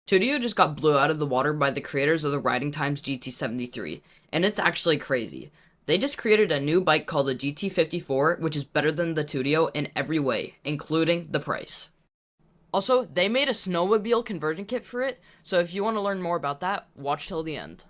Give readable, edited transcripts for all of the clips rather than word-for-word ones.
Tuttio just got blew out of the water by the creators of the Riding Times GT73, and it's actually crazy. They just created a new bike called the GT54, which is better than the Tuttio in every way, including the price. Also, they made a Snowmobile Conversion kit for it, so if you want to learn more about that, watch till the end.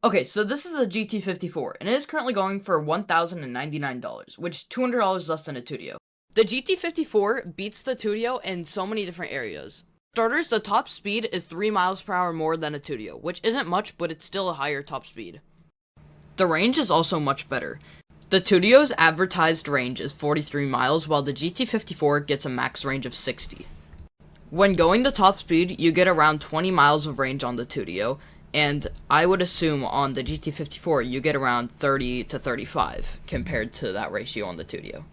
Okay, so this is a GT54, and it is currently going for $1,099, which is $200 less than a Tuttio. The GT54 beats the Tuttio in so many different areas. Starters, the top speed is 3 miles per hour more than a Tuttio, which isn't much, but it's still a higher top speed. The range is also much better. The Tuttio's advertised range is 43 miles, while the GT54 gets a max range of 60. When going the top speed, you get around 20 miles of range on the Tuttio, and I would assume on the GT54 you get around 30 to 35 compared to that ratio on the Tuttio.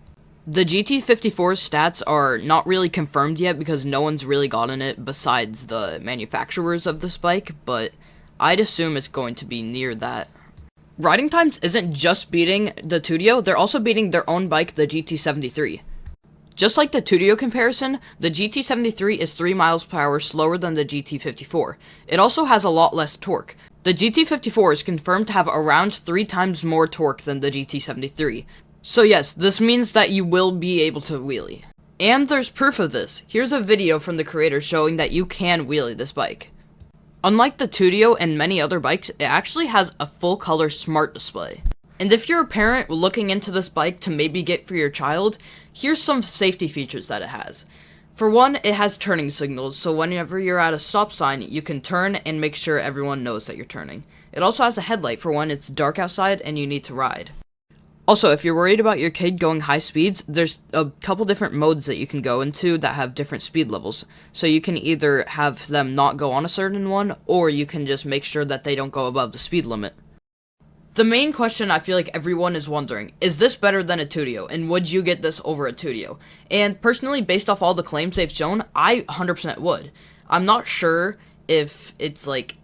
The GT54's stats are not really confirmed yet because no one's really gotten it besides the manufacturers of this bike, but I'd assume it's going to be near that. Riding Times isn't just beating the Tuttio, they're also beating their own bike, the GT73. Just like the Tuttio comparison, the GT73 is 3 miles per hour slower than the GT54. It also has a lot less torque. The GT54 is confirmed to have around 3 times more torque than the GT73. So yes, this means that you will be able to wheelie. And there's proof of this. Here's a video from the creator showing that you can wheelie this bike. Unlike the Tuttio and many other bikes, it actually has a full color smart display. And if you're a parent looking into this bike to maybe get for your child, here's some safety features that it has. For one, it has turning signals, so whenever you're at a stop sign, you can turn and make sure everyone knows that you're turning. It also has a headlight for when it's dark outside and you need to ride. Also, if you're worried about your kid going high speeds, there's a couple different modes that you can go into that have different speed levels. So you can either have them not go on a certain one, or you can just make sure that they don't go above the speed limit. The main question I feel like everyone is wondering, is this better than a Tuttio, and would you get this over a Tuttio? And personally, based off all the claims they've shown, I 100% would. I'm not sure if it's like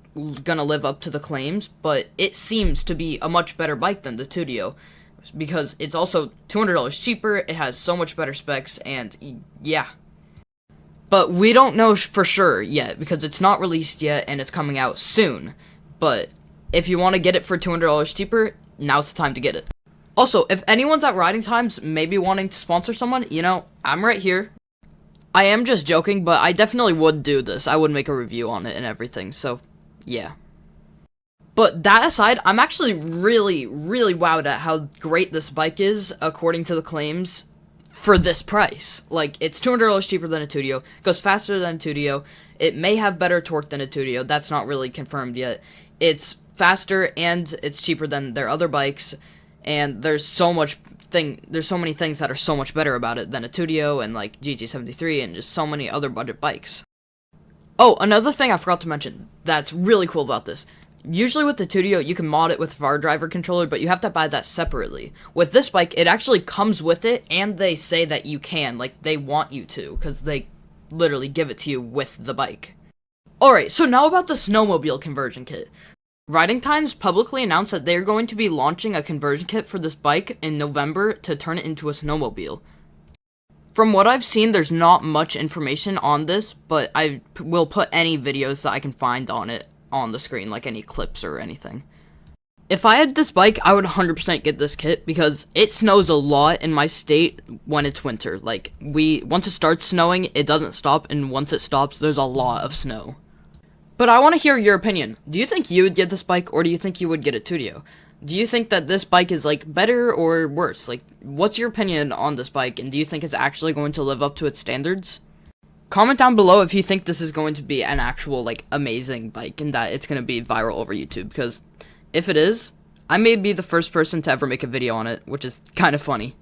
gonna live up to the claims, but it seems to be a much better bike than the Tuttio, because it's also $200 cheaper, it has so much better specs, and yeah. But we don't know for sure yet, because it's not released yet, and it's coming out soon, but if you want to get it for $200 cheaper, now's the time to get it. Also, if anyone's at Riding Times maybe wanting to sponsor someone, you know, I'm right here. I am just joking, but I definitely would do this. I would make a review on it and everything, so yeah. But that aside, I'm actually really wowed at how great this bike is, according to the claims, for this price. Like, it's $200 cheaper than a Tuttio, goes faster than a Tuttio, it may have better torque than a Tuttio, that's not really confirmed yet. It's faster and it's cheaper than their other bikes, and there's so many things that are so much better about it than a Tuttio and like GT73 and just so many other budget bikes. Oh, another thing I forgot to mention that's really cool about this. Usually with the Tuttio, you can mod it with VAR driver controller, but you have to buy that separately. With this bike, it actually comes with it, and they say that you can, like, they want you to, because they literally give it to you with the bike. Alright, so now about the Snowmobile Conversion kit. Riding Times publicly announced that they're going to be launching a conversion kit for this bike in November to turn it into a snowmobile. From what I've seen, there's not much information on this, but I will put any videos that I can find on it on the screen, like any clips or anything. If I had this bike, I would 100% get this kit because it snows a lot in my state when it's winter. Like, once it starts snowing, it doesn't stop, and once it stops, there's a lot of snow. But I want to hear your opinion. Do you think you would get this bike, or do you think you would get a Tuttio? Do you think that this bike is, like, better or worse? Like, what's your opinion on this bike, and do you think it's actually going to live up to its standards? Comment down below if you think this is going to be an actual, like, amazing bike and that it's going to be viral over YouTube, because if it is, I may be the first person to ever make a video on it, which is kind of funny.